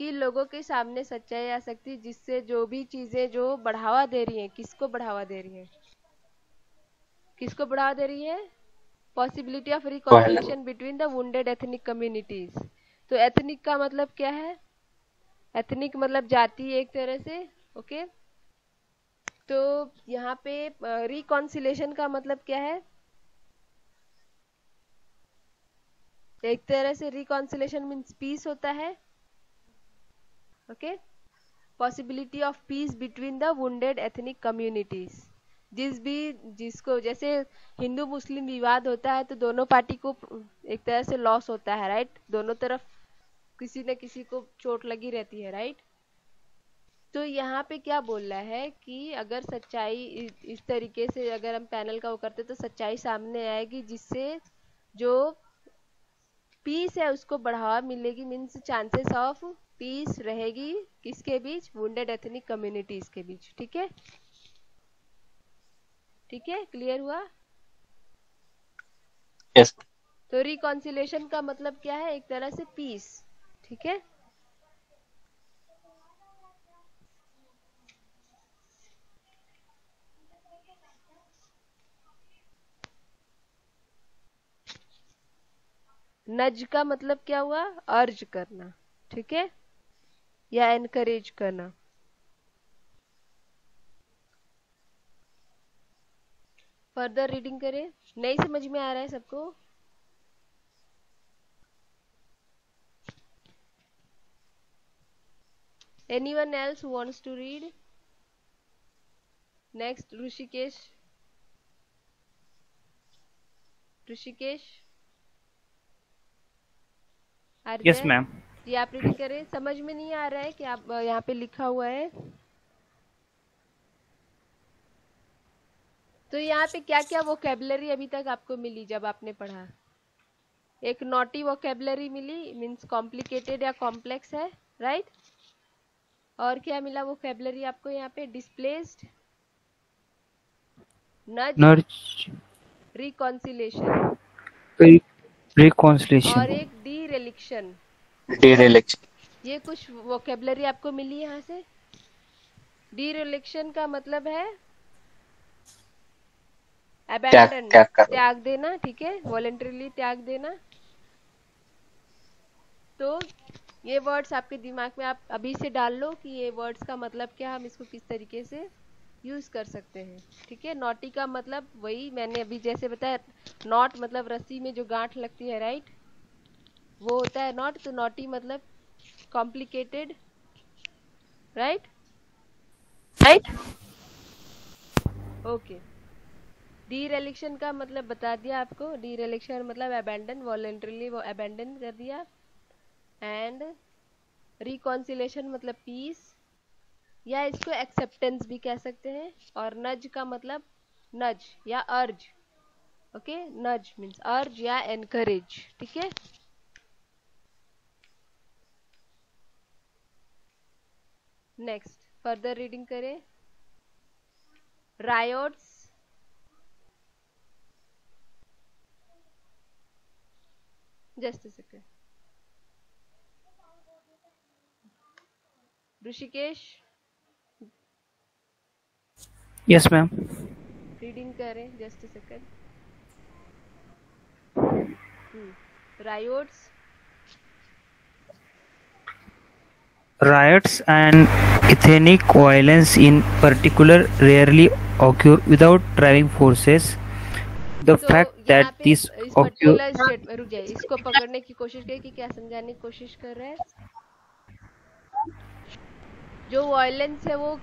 कि लोगों के सामने सच्चाई आ सकती है, जिससे जो भी चीजें जो बढ़ावा दे रही हैं, किसको बढ़ावा दे रही हैं, किसको बढ़ावा दे रही है, possibility of Well, reconciliation between the wounded ethnic communities. तो एथनिक का मतलब क्या है, एथनिक मतलब जाति एक तरह से, ओके। तो यहाँ पे रिकॉन्सिलेशन का मतलब क्या है, एक तरह से रिकॉन्सिलेशन मीन्स पीस होता है, okay, possibility of peace between the wounded ethnic communities. जिसको जैसे हिंदू मुस्लिम विवाद होता है तो दोनों पार्टी को एक तरह से लॉस होता है, राइट? दोनों तरफ किसी न किसी को चोट लगी रहती है, राइट? तो यहाँ पे क्या बोल रहा है कि अगर सच्चाई इस तरीके से अगर हम पैनल का वो करते तो सच्चाई सामने आएगी, जिससे जो पीस है उसको बढ़ावा मिलेगी, मीन्स चांसेस ऑफ पीस रहेगी किसके बीच, वुंडेड एथनिक कम्युनिटीज के बीच। ठीक है, ठीक है, क्लियर हुआ? yes. तो रिकॉन्सिलेशन का मतलब क्या है, एक तरह से पीस। ठीक है, नज का मतलब क्या हुआ, अर्ज करना, ठीक है, या एनकरेज करना। फर्दर रीडिंग करें, नहीं समझ में आ रहा है सबको? Anyone else who wants to read? Next, Rishikesh. Rishikesh, are you Yes, there? ma'am. ये आप रीडिंग करें. समझ में नहीं आ रहा है कि आप यहाँ पे लिखा हुआ है. तो यहाँ पे क्या क्या वोकेबलरी अभी तक आपको मिली जब आपने पढ़ा? एक नॉटी वोकेबलरी मिली, मीन्स कॉम्प्लिकेटेड या कॉम्प्लेक्स है, राइट? और क्या मिला वोकेबलरी आपको यहाँ पे? डिस्प्लेस्ड, नज, Nudge, रिकॉन्सिलेशन reconciliation. और एक डीरेलिक्शन. Dereliction. ये कुछ वोकेबलरी आपको मिली यहाँ से. डीरेलिक्शन का मतलब है अबैंडन, त्याग करना. त्याग देना, ठीक है, वॉलंटरीली त्याग देना. तो ये वर्ड्स आपके दिमाग में आप अभी से डाल लो कि ये वर्ड्स का मतलब क्या, हम इसको किस तरीके से यूज कर सकते हैं, ठीक है. नॉटी का मतलब वही मैंने अभी जैसे बताया, नॉट मतलब रस्सी में जो गांठ लगती है, राइट, वो होता है नॉट. तो नॉटी मतलब कॉम्प्लिकेटेड, राइट. ओके. डीरेलिक्शन का मतलब बता दिया आपको. डीरेलिक्शन मतलब अबैंडन, वॉलंटरीली वो अबैंडन कर दिया. एंड रिकॉन्सिलेशन मतलब पीस, या इसको एक्सेप्टेंस भी कह सकते हैं. और नज का मतलब नज या अर्ज. ओके, नज मीन्स अर्ज या एनकरेज, ठीक है. नेक्स्ट फर्दर रीडिंग करें. Riots, just a second. Rishikesh Yes, ma'am. Reading करें, just a second. Riots, Riots and ethnic violence in particular rarely occur without driving forces. The तो fact यहाँ that पे these इस occur पर्टिकुलर स्टेट में रुक जाए, इसको पकड़ने की कोशिश करें कि क्या समझाने की कोशिश कर रहे हैं. जो वायलेंस है वो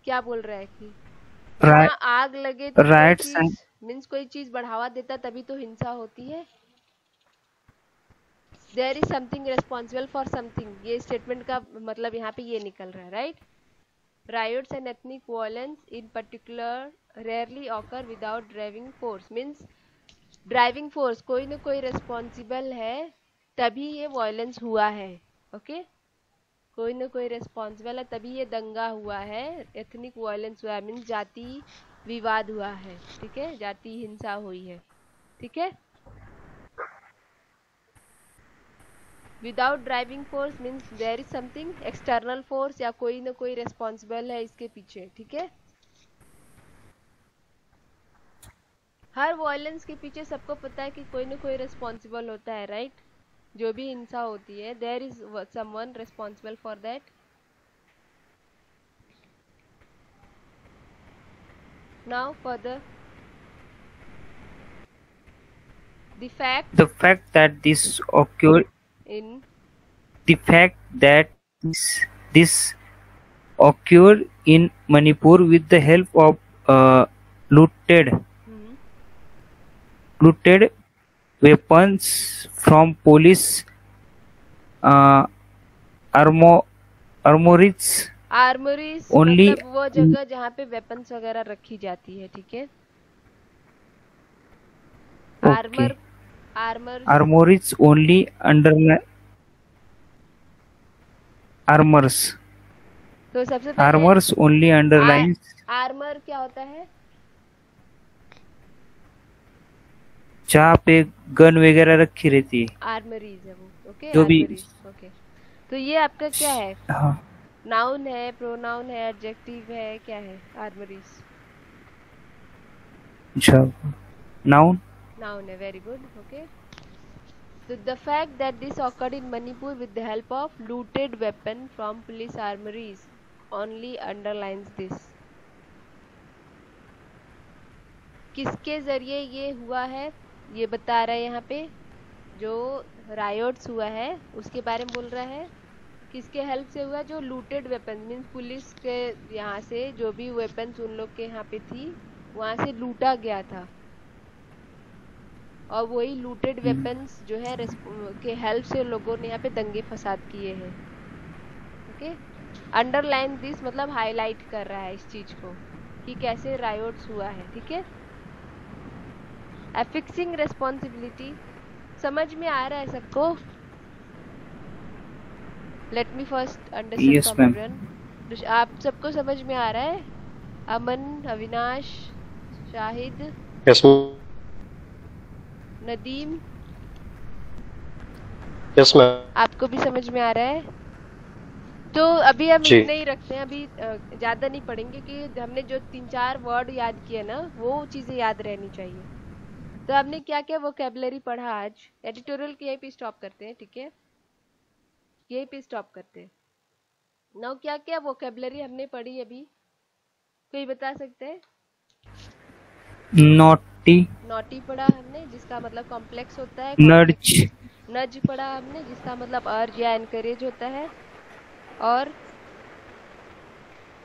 क्या बोल रहा है कि ri- जहाँ आग लगे तो कोई riots and चीज मीन्स कोई चीज बढ़ावा देता तभी तो हिंसा होती है. There is something responsible for something, ये स्टेटमेंट का मतलब यहाँ पे ये निकल रहा है, right. Riots and ethnic violence in particular rarely occur without driving force, means driving force कोई ना कोई रेस्पॉन्सिबल है तभी ये वायलेंस हुआ है. ओके, कोई ना कोई रेस्पॉन्सिबल है तभी ये दंगा हुआ है, एथनिक वायलेंस हुआ है, मीन्स जाति विवाद हुआ है, ठीक है, जाति हिंसा हुई है, ठीक है. Without driving force means there is something external force या कोई ना कोई रेस्पॉन्सिबल है इसके पीछे, ठीक है. हर वायलेंस के पीछे सबको पता है कि कोई ना कोई रेस्पॉन्सिबल होता है, राइट. जो भी हिंसा होती है there is someone responsible for that. Now further. The fact the fact that this occur in the fact that this occur in Manipur with the help of looted weapons from police armories armouries only मतलब वो जगह जहाँ पे weapons वगैरह रखी जाती है, ठीक है. okay. Armour Armories only underline armors. तो सबसे पहले Armors only underlines आर्मर क्या होता है? जहाँ पे गन वगैरह रखी रहती है. आर्मरीज है वो. ओके, जो भी आर्मरीज. ओके, तो ये आपका क्या है? हाँ नाउन है, प्रोनाउन है, एडजेक्टिव है, क्या है? आर्मरीज अच्छा noun. नाउन है. Very good. Okay, so the fact that this occurred in Manipur with the help of looted weapon from police armories only underlines this. किसके जरिए ये हुआ है ये बता रहा है यहाँ पे. जो रायोट्स हुआ है उसके बारे में बोल रहा है. किसके हेल्प से हुआ? जो लूटेड वेपन मीन्स पुलिस के यहाँ से जो भी वेपन्स उन लोग के यहाँ पे थी वहाँ से लूटा गया था, और वही लूटेड वेपन्स जो है के हेल्प से लोगों ने यहाँ पे दंगे फसाद किए हैं। ओके, अंडरलाइन दिस मतलब हाईलाइट कर रहा है इस चीज को कि कैसे रायोट्स हुआ है। ठीक है, एफिक्सिंग रेस्पॉन्सिबिलिटी समझ में आ रहा है सबको? Let me first understand Yes, from ma'am. Everyone. आप सबको समझ में आ रहा है? अमन, Avinash, Shahid, Yes, ma'am. Nadeem, Yes, ma'am. आपको भी समझ में आ रहा है? तो अभी हम जी. इतने ही रखते हैं, अभी ज्यादा नहीं पढ़ेंगे कि हमने जो 3-4 वर्ड याद किए ना वो चीजें याद रहनी चाहिए। तो हमने क्या क्या वोकेबलरी पढ़ा आज? एडिटोरियल के यहीं पे स्टॉप करते हैं, ठीक है, यहीं पे स्टॉप करते हैं। नाउ क्या क्या वोकेबलरी हमने पढ़ी अभी, कोई बता सकते हैं? Naughty, नॉटी पढ़ा हमने जिसका मतलब कॉम्प्लेक्स होता है। nudge, नज पढ़ा हमने जिसका मतलब अर्ज या एनकरेज होता है। और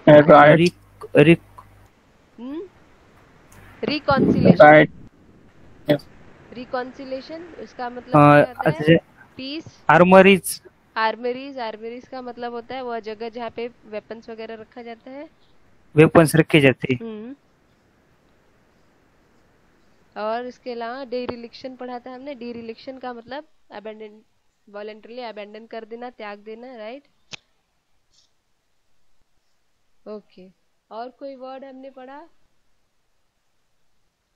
ric, ric, reconciliation, Right. Yes. Reconciliation उसका मतलब क्या होता है? अच्छा, पीस। armories, आर्मरीज, आर्मरीज का मतलब होता है वह जगह जहाँ पे वेपन्स वगैरह रखा जाता है। weapons रखे जाते हैं। और इसके अलावा डिरिलिक्शन पढ़ा था हमने। डिरिलिक्शन का मतलब अबेंडन, वॉलंटरली अबेंडन कर देना, त्याग देना, राइट? ओके, और कोई वर्ड हमने पढ़ा?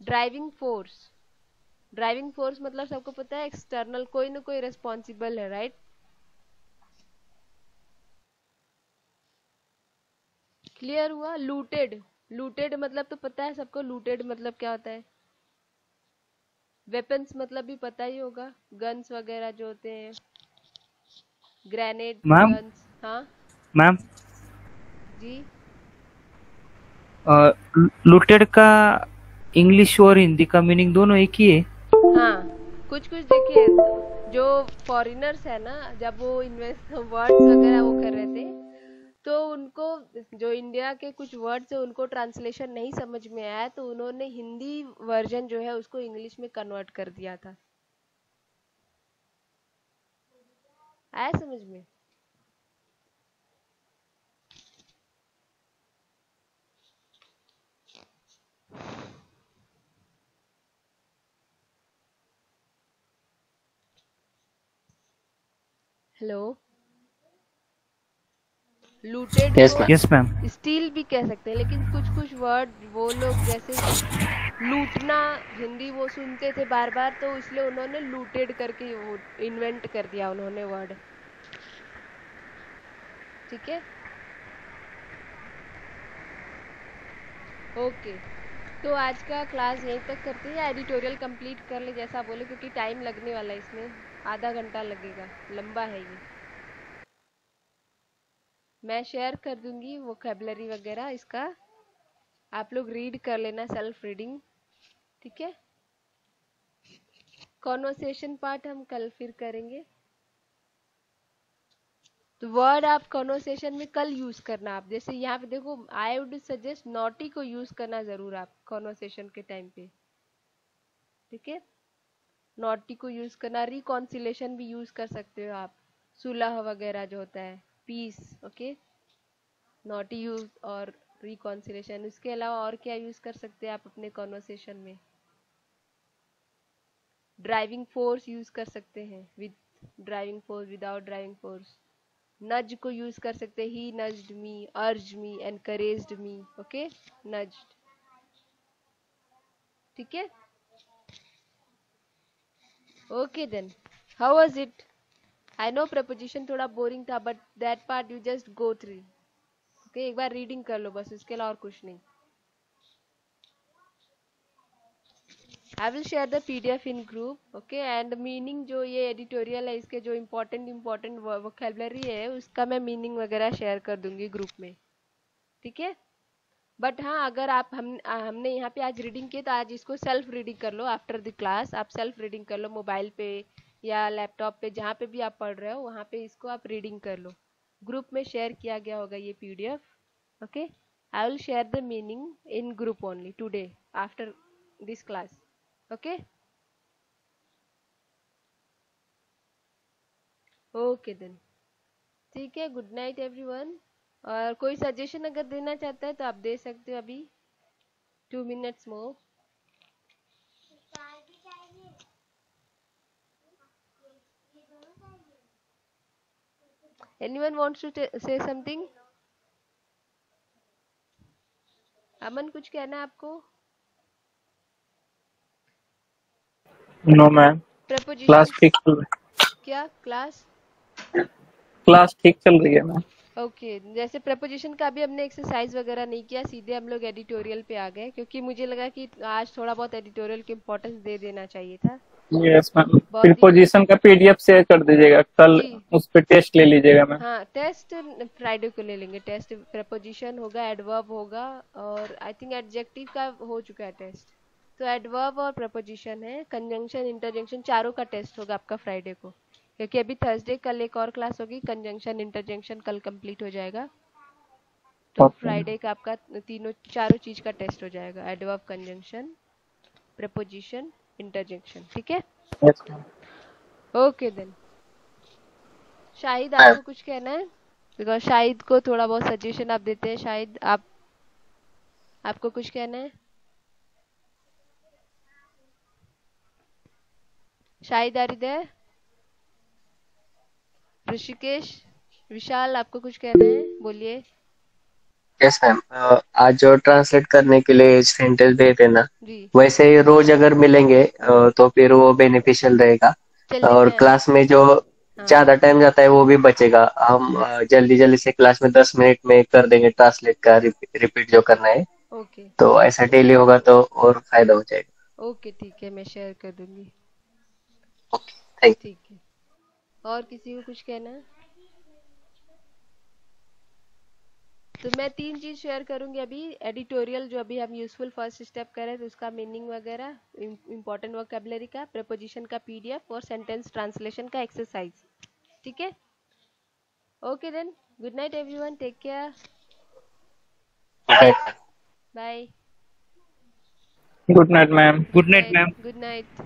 Driving force. ड्राइविंग फोर्स मतलब सबको पता है एक्सटर्नल कोई ना कोई रेस्पॉन्सिबल है, राइट? क्लियर हुआ? लूटेड, लूटेड मतलब तो पता है सबको, लूटेड मतलब क्या होता है? वेपन्स मतलब भी पता ही होगा, गन्स वगैरह जो होते हैं, ग्रेनेड, मैम, गन्स। हाँ मैम, जी, लूटेड का इंग्लिश और हिंदी का मीनिंग दोनों एक ही है। हाँ कुछ कुछ देखिए, जो फॉरेनर्स है ना, जब वो इन्वेस्ट वर्ड्स वगैरह वो कर रहे थे तो उनको जो इंडिया के कुछ वर्ड्स है उनको ट्रांसलेशन नहीं समझ में आया, तो उन्होंने हिंदी वर्जन जो है उसको इंग्लिश में कन्वर्ट कर दिया था। आया समझ में? हेलो, लूटेड Yes, को ma'am. Yes, ma'am. स्टील भी कह सकते हैं, लेकिन कुछ कुछ वर्ड वो लोग जैसे लूटना हिंदी वो सुनते थे बार बार, तो इसलिए उन्होंने लूटेड करके वो इन्वेंट कर दिया उन्होंने वर्ड। ठीक है, ओके। तो आज का क्लास यहीं तक करते हैं, एडिटोरियल कंप्लीट कर ले जैसा बोले, क्योंकि टाइम लगने वाला है इसमें, आधा घंटा लगेगा, लंबा है ये। मैं शेयर कर दूंगी वोकेबलरी वगैरह इसका, आप लोग रीड कर लेना, सेल्फ रीडिंग। ठीक है, कॉन्वर्सेशन पार्ट हम कल फिर करेंगे। तो वर्ड आप कॉन्वर्सेशन में कल यूज करना। आप जैसे यहाँ पे देखो, आई वुड सजेस्ट नॉटी को यूज करना जरूर आप कॉन्वर्सेशन के टाइम पे। ठीक है, नॉटी को यूज करना। रिकॉन्सिलेशन भी यूज कर सकते हो आप, सुलह वगैरह जो होता है, पीस। ओके, नॉटी यूज और रिकॉन्सिलेशन। उसके अलावा और क्या यूज कर सकते हैं आप अपने कॉन्वर्सेशन में? ड्राइविंग फोर्स यूज कर सकते हैं, with driving force, without driving force. नज को यूज कर सकते हैं, ही नज्ड मी, अर्ज मी, एनकरेज्ड मी। ओके, नज्ड। ठीक है, okay then, how was it? I know preposition थोड़ा बोरिंग था, but that part you just go through. Okay, एक बार रीडिंग कर लो बस, इसके अलावा और कुछ नहीं। आई will share the PDF in group. Okay, and meaning जो ये एडिटोरियल है इसके जो इम्पोर्टेंट वोकैबुलरी है उसका मैं मीनिंग वगैरह शेयर कर दूंगी ग्रुप में। ठीक है, बट हाँ, अगर आप हमने यहाँ पे आज रीडिंग की तो आज इसको सेल्फ रीडिंग कर लो। आफ्टर द क्लास आप सेल्फ रीडिंग कर लो, मोबाइल पे या लैपटॉप पे, जहाँ पे भी आप पढ़ रहे हो वहाँ पे इसको आप रीडिंग कर लो। ग्रुप में शेयर किया गया होगा ये PDF. Okay, I will share the meaning in group only today after this class. Okay. Okay then. ठीक है. Good night everyone. और कोई सजेशन अगर देना चाहता है तो आप दे सकते हो अभी. 2 minutes more. Anyone wants to say something? अमन कुछ कहना है आपको? No ma'am, class Prepositions. ठीक चल रही क्या क्लास? क्लास ठीक चल रही है मैम. ओके. जैसे प्रपोजिशन का भी हमने एक्सरसाइज वगैरह नहीं किया, सीधे हम लोग एडिटोरियल पे आ गए क्योंकि मुझे लगा कि आज थोड़ा बहुत एडिटोरियल को इम्पोर्टेंस दे देना चाहिए था. यस मैम, बहुत ही प्रीपोजिशन का PDF शेयर कर दीजिएगा, कल जी. उस पे टेस्ट ले लीजिएगा मैम. हाँ, टेस्ट फ्राइडे को ले लेंगे. टेस्ट प्रपोजिशन होगा, एडवर्ब होगा और आई थिंक एडजेक्टिव का हो चुका है टेस्ट. तो एडवर्ब और प्रपोजिशन है, कंजंक्शन इंटरजेक्शन चारों का टेस्ट होगा आपका फ्राइडे को, क्योंकि अभी थर्सडे कल एक और क्लास होगी. कंजंक्शन इंटरजेक्शन कल कंप्लीट हो जाएगा, तो फ्राइडे का आपका तीनों चारों चीज का टेस्ट हो जाएगा. Adverb, conjunction, preposition, interjection. ठीक है. Yes ma'am. Okay then. Shahid आपको कुछ कहना है? बिकॉज शाहिद को थोड़ा बहुत सजेशन आप देते हैं. शाहिद आपको कुछ कहना है? शाहिद आर इधर? ऋषिकेश, विशाल आपको कुछ कहना है? बोलिए. Yes ma'am. आज जो ट्रांसलेट करने के लिए सेंटेंस दे देना, जी. वैसे ही रोज अगर मिलेंगे तो फिर वो बेनिफिशियल रहेगा. चलिए और मैं क्लास में जो हाँ ज्यादा टाइम जाता है वो भी बचेगा. हम जल्दी जल्दी से क्लास में 10 मिनट में कर देंगे ट्रांसलेट का रिपीट जो करना है. ओके. तो ऐसा डेली होगा तो और फायदा हो जाएगा. ओके ठीक है, मैं शेयर कर दूंगी. Okay, thank you. ठीक है. और किसी को कुछ कहना है? तो मैं 3 चीज शेयर करूंगी अभी. एडिटोरियल जो अभी हम यूजफुल फर्स्ट स्टेप कर रहे हैं तो उसका मीनिंग वगैरह, इंपॉर्टेंट वोकैबुलरी का, प्रपोजिशन का PDF और सेंटेंस ट्रांसलेशन का एक्सरसाइज. ठीक है. Okay then. Good night everyone. Take care. Bye. Good night ma'am. Good night ma'am. Good night.